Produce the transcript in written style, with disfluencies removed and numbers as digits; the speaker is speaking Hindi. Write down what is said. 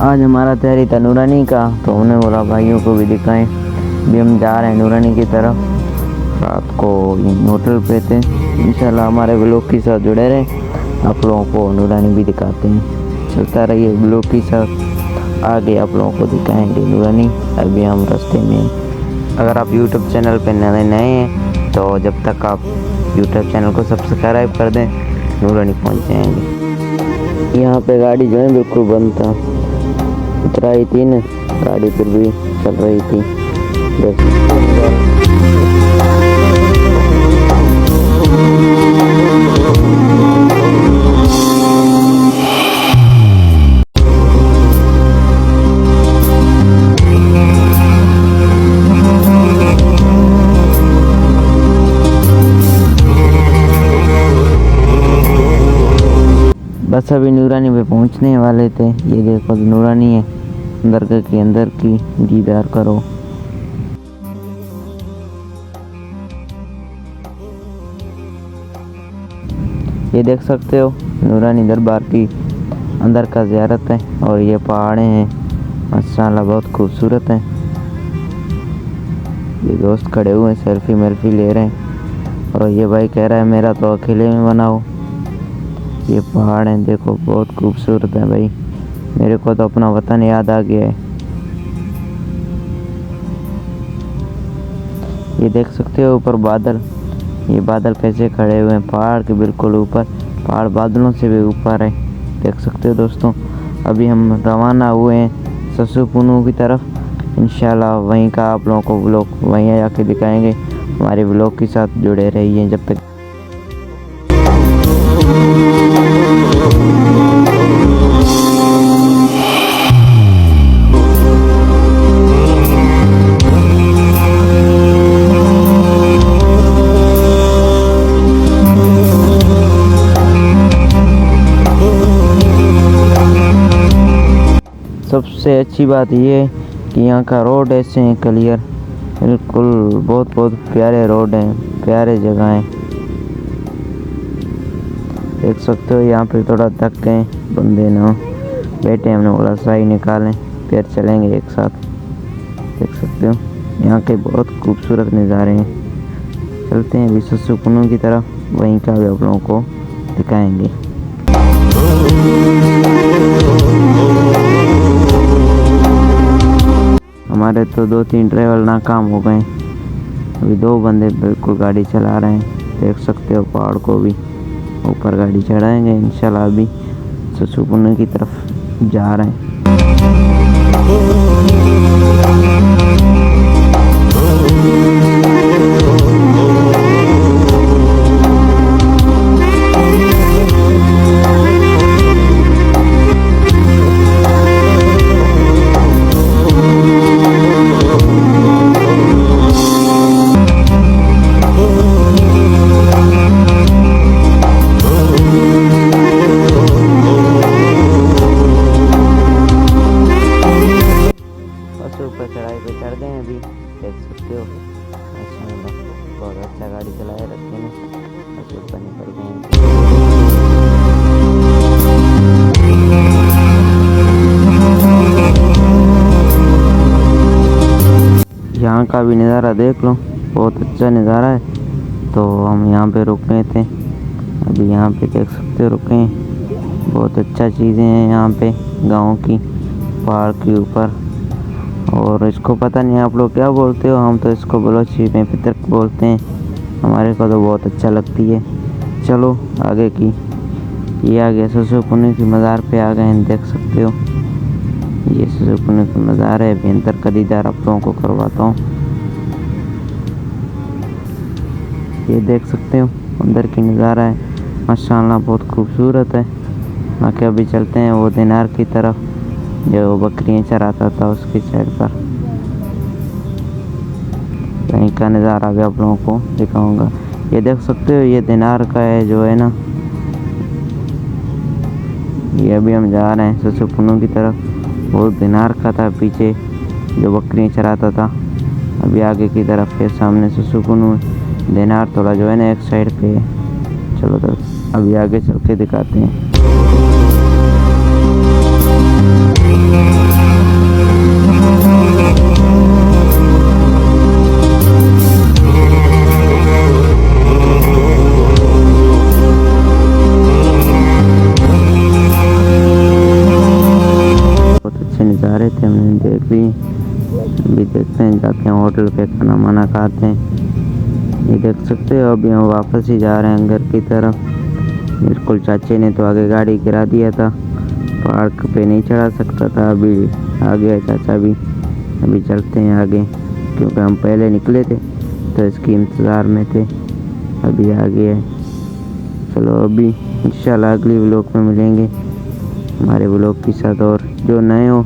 आज हमारा तैयारी था नूरानी का, तो हमने बोला भाइयों को भी दिखाएं। अभी हम जा रहे हैं नूरानी की तरफ। रात को होटल पे थे। इंशाल्लाह हमारे ब्लॉग के साथ जुड़े रहें, आप लोगों को नूरानी भी दिखाते हैं। चलता रहिए ब्लॉग के साथ, आगे आप लोगों को दिखाएंगे नूरानी। अभी हम रास्ते में। अगर आप यूट्यूब चैनल पे नए हैं तो जब तक आप यूट्यूब चैनल को सब्सक्राइब कर दें, नूरानी पहुँच जाएंगे। यहाँ पे गाड़ी जो है बिल्कुल बंद था, उतराई थी ना गाड़ी, फिर भी चल रही थी। बस अभी नूरानी पे पहुंचने वाले थे। ये देखो नूरानी है, दरगाह के अंदर की दीदार करो। ये देख सकते हो नूरानी दरबार की अंदर का ज़ियारत है, और ये पहाड़े हैं माशाल्लाह बहुत खूबसूरत हैं। ये दोस्त खड़े हुए सेल्फी मेल्फी ले रहे हैं, और ये भाई कह रहा है मेरा तो अकेले में बनाओ। ये पहाड़ हैं देखो, बहुत खूबसूरत है भाई। मेरे को तो अपना वतन याद आ गया है। ये देख सकते हो ऊपर बादल, ये बादल कैसे खड़े हुए हैं पहाड़ के बिल्कुल ऊपर। पहाड़ बादलों से भी ऊपर है, देख सकते हो दोस्तों। अभी हम रवाना हुए हैं ससुपुनू की तरफ। इंशाल्लाह वहीं का आप लोगों को व्लॉग वहीं जाके दिखाएंगे। हमारे व्लॉग के साथ जुड़े रहिए जब तक। सबसे अच्छी बात ये है कि यहाँ का रोड ऐसे हैं क्लियर, बिल्कुल बहुत प्यारे रोड हैं, प्यारे जगह हैं। देख सकते हो यहाँ पे थोड़ा थक गए बंदे ना बैठे, हमने बोला सही निकालें फिर चलेंगे एक साथ। देख सकते हो यहाँ के बहुत खूबसूरत नज़ारे हैं। चलते हैं अभी ससुपुनू की तरफ, वहीं का भी आप लोगों को दिखाएंगे। हमारे तो 2-3 ड्राइवर नाकाम हो गए। अभी 2 बंदे बिल्कुल गाड़ी चला रहे हैं। देख सकते हो पहाड़ को भी ऊपर गाड़ी चढ़ाएंगे इंशाल्लाह। अभी ससुपुनू की तरफ जा रहे हैं। ऊपर चढ़ाई पे चढ़ गए अभी, देख सकते हो माशाल्लाह बहुत अच्छा गाड़ी चलाए रखे हैं। बस ऊपर निकल गए। यहाँ का भी नज़ारा देख लो, बहुत अच्छा नज़ारा है। तो हम यहाँ पे रुके थे, अभी यहाँ पे देख सकते हो रुके हैं। बहुत अच्छा चीज़ें हैं यहाँ पे गाँव की, पहाड़ के ऊपर। और इसको पता नहीं आप लोग क्या बोलते हो, हम तो इसको बलोची में फितरक बोलते हैं। हमारे को तो बहुत अच्छा लगती है। चलो आगे की, ये आ गया ससुपुनू की मज़ार पे आ गए हैं। देख सकते हो ये ससुपुनू की मज़ार है। अभी अंदर का दीदार आप लोगों को करवाता हूँ। ये देख सकते हो अंदर की नज़ारा है माशाल्लाह बहुत खूबसूरत है। बाकी अभी चलते हैं वो दिनार की तरफ जो बकरियाँ चराता था उसकी साइड पर। कहीं का नज़ारा भी आप लोगों को दिखाऊंगा। ये देख सकते हो ये दिनार का है जो है ना। ये अभी हम जा रहे हैं ससुपुनू की तरफ। वो दिनार का था पीछे जो बकरियाँ चराता था। अभी आगे की तरफ है सामने ससुपुनू। दिनार थोड़ा जो है ना एक साइड पे है। चलो तो अभी आगे चल के दिखाते हैं। अभी देखते हैं, जाते हैं होटल पे खाना माना खाते हैं। ये देख सकते हो अभी हम वापस ही जा रहे हैं घर की तरफ। बिल्कुल चाचे ने तो आगे गाड़ी गिरा दिया था, पार्क पे नहीं चढ़ा सकता था। अभी आ गया चाचा भी। अभी चलते हैं आगे, क्योंकि हम पहले निकले थे तो इसकी इंतज़ार में थे। अभी आ गया है। चलो अभी इंशाल्लाह अगली व्लॉग में मिलेंगे हमारे व्लॉग के साथ। और जो नए हो